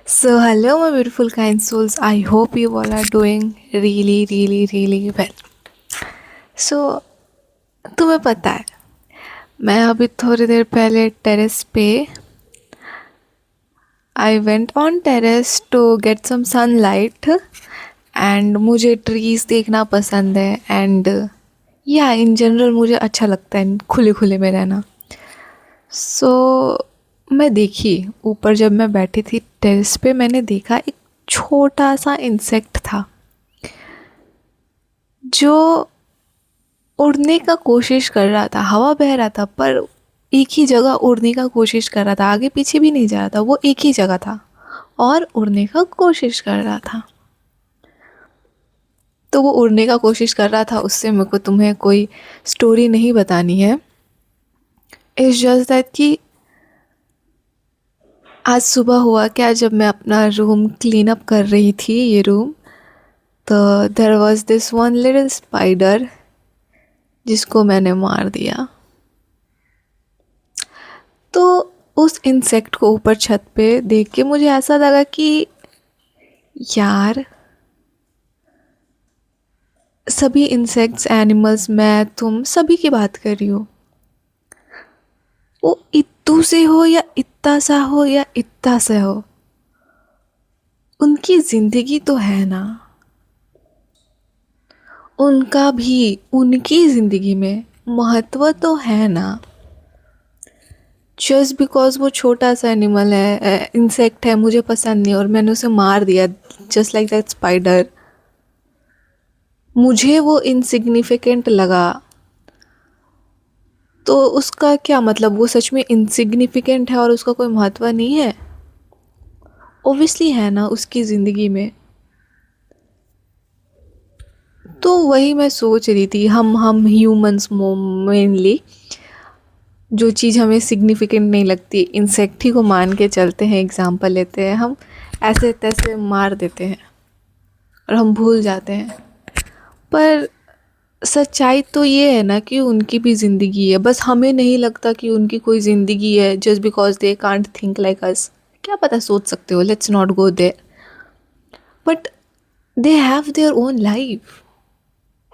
So, hello, my beautiful kind souls. I hope you all are doing really, really, really well. So, तुम्हें पता है मैं अभी थोड़ी देर पहले टेरेस पे I went on terrace to get some sunlight and मुझे ट्रीज देखना पसंद है एंड या इन जनरल मुझे अच्छा लगता है खुले खुले में रहना. सो मैं देखी ऊपर जब मैं बैठी थी टेरेस पे मैंने देखा एक छोटा सा इंसेक्ट था जो उड़ने का कोशिश कर रहा था. हवा बह रहा था पर एक ही जगह उड़ने का कोशिश कर रहा था, आगे पीछे भी नहीं जा रहा था, वो एक ही जगह था और उड़ने का कोशिश कर रहा था. तो वो उड़ने का कोशिश कर रहा था, उससे मेरे को तुम्हें कोई स्टोरी नहीं बतानी है. इट्स जस्ट दैट कि आज सुबह हुआ क्या, जब मैं अपना रूम क्लीन अप कर रही थी, ये रूम, तो there was this one little spider जिसको मैंने मार दिया. तो उस इंसेक्ट को ऊपर छत पे देख के मुझे ऐसा लगा कि यार सभी इंसेक्ट्स, एनिमल्स, मैं, तुम सभी की बात कर रही हो, वो इत्तू से हो या इत्ता सा हो या इत्ता से हो, उनकी ज़िंदगी तो है ना. उनका भी उनकी ज़िंदगी में महत्व तो है ना. जस्ट बिकॉज वो छोटा सा एनिमल है, इंसेक्ट है, मुझे पसंद नहीं और मैंने उसे मार दिया जस्ट लाइक दैट स्पाइडर, मुझे वो इनसिग्निफिकेंट लगा, तो उसका क्या मतलब? वो सच में इनसिग्निफिकेंट है और उसका कोई महत्व नहीं है? ओबियसली है ना उसकी ज़िंदगी में. तो वही मैं सोच रही थी, हम ह्यूमंस मेनली जो चीज़ हमें सिग्निफिकेंट नहीं लगती, इंसेक्ट ही को मान के चलते हैं, एग्जाम्पल लेते हैं, हम ऐसे तैसे मार देते हैं और हम भूल जाते हैं. पर सच्चाई तो ये है ना कि उनकी भी ज़िंदगी है, बस हमें नहीं लगता कि उनकी कोई ज़िंदगी है just because they can't think like us. क्या पता सोच सकते हो, let's not go there, but they have their own life.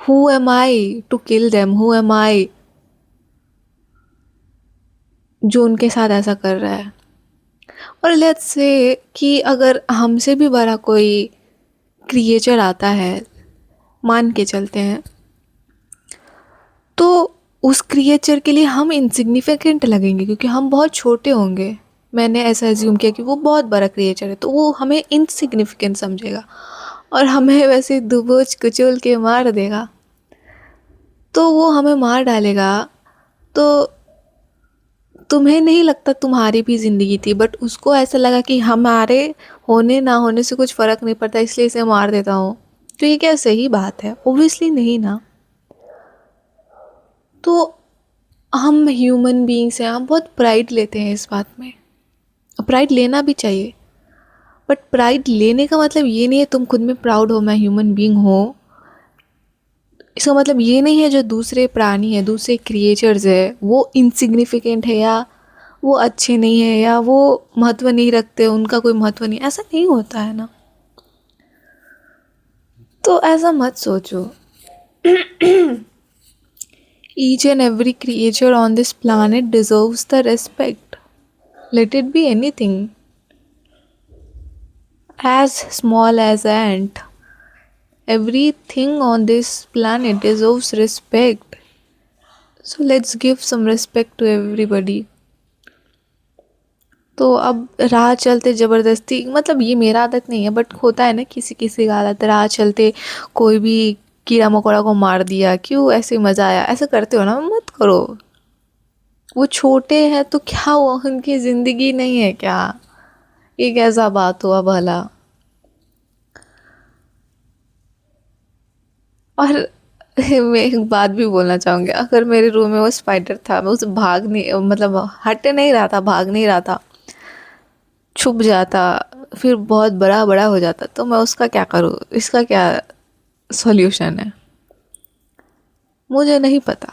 Who am I to kill them? Who am I जो उनके साथ ऐसा कर रहा है? और लेट्स से कि अगर हमसे भी बड़ा कोई क्रिएचर आता है, मान के चलते हैं, तो उस क्रिएचर के लिए हम इनसिग्निफिकेंट लगेंगे क्योंकि हम बहुत छोटे होंगे. मैंने ऐसा एज्यूम किया कि वो बहुत बड़ा क्रिएचर है तो वो हमें इनसिग्निफिकेंट समझेगा और हमें वैसे दुबोच कुचल के मार देगा. तो वो हमें मार डालेगा तो तुम्हें नहीं लगता तुम्हारी भी ज़िंदगी थी, बट उसको ऐसा लगा कि हमारे होने ना होने से कुछ फ़र्क नहीं पड़ता इसलिए इसे मार देता हूँ. तो ये क्या सही बात है? ओबियसली नहीं ना. तो हम ह्यूमन बीइंग्स हैं, हम बहुत प्राइड लेते हैं इस बात में. प्राइड लेना भी चाहिए, बट प्राइड लेने का मतलब ये नहीं है तुम खुद में प्राउड हो मैं ह्यूमन बीइंग हूँ. इसका मतलब ये नहीं है जो दूसरे प्राणी है, दूसरे क्रिएचर्स है, वो इनसिग्निफिकेंट है या वो अच्छे नहीं है या वो महत्व नहीं रखते, उनका कोई महत्व नहीं, ऐसा नहीं होता है ना. तो ऐसा मत सोचो. Each and every creature on this planet deserves the respect. Let it be anything. As small as ant. Everything on this planet deserves respect. So let's give some respect to everybody. तो अब राह चलते ज़बरदस्ती, मतलब ये मेरा आदत नहीं है बट होता है ना किसी किसी का आदत, राह चलते कोई भी कीड़ा मकोड़ा को मार दिया, क्यों? ऐसे मज़ा आया, ऐसा करते हो ना, मत करो. वो छोटे हैं तो क्या हुआ, उनकी ज़िंदगी नहीं है क्या? ये कैसा बात हुआ भला? और मैं एक बात भी बोलना चाहूँगी, अगर मेरे रूम में वो स्पाइडर था, मैं उसे भाग नहीं, मतलब हट नहीं रहा था, भाग नहीं रहा था, छुप जाता, फिर बहुत बड़ा बड़ा हो जाता, तो मैं उसका क्या करूँ? इसका क्या सॉल्यूशन है? मुझे नहीं पता.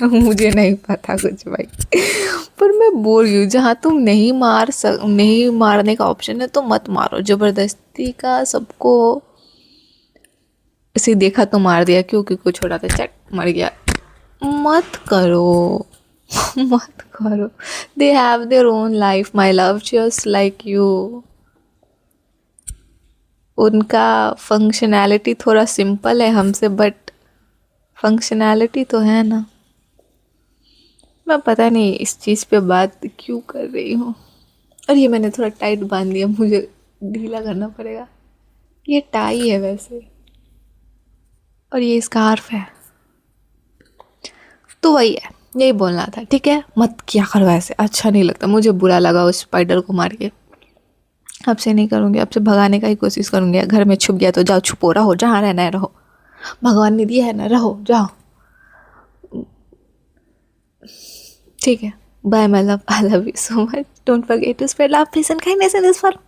मुझे नहीं पता कुछ भाई. पर मैं बोल रही हूँ, जहाँ तुम नहीं मारने का ऑप्शन है तो मत मारो। जबरदस्ती का सबको इसे देखा तो मार दिया, क्योंकि कुछ छोड़ा था, चट मर गया। मत करो। मत करो। दे have their own life my love, just like you. उनका फंक्शनैलिटी थोड़ा सिंपल है हमसे, बट फंक्शनैलिटी तो है ना। मैं पता नहीं इस चीज़ पे बात क्यों कर रही हूँ। और ये मैंने थोड़ा टाइट बांध दिया, मुझे ढीला करना पड़ेगा। ये टाई है वैसे, और ये स्कार्फ है। तो वही है, यही बोलना था, ठीक है। मत किया करो ऐसे, अच्छा नहीं लगता, मुझे बुरा लगा उस स्पाइडर को मार के। अब से नहीं करूँगी, अब से भगाने का ही कोशिश करूँगी। घर में छुप गया तो जाओ, छुपो, रहो जहाँ रहना है रहो, भगवान ने दिया है ना, रहो जाओ। ठीक है, bye my love, I love you so much, don't forget to spread love, peace and kindness in this world.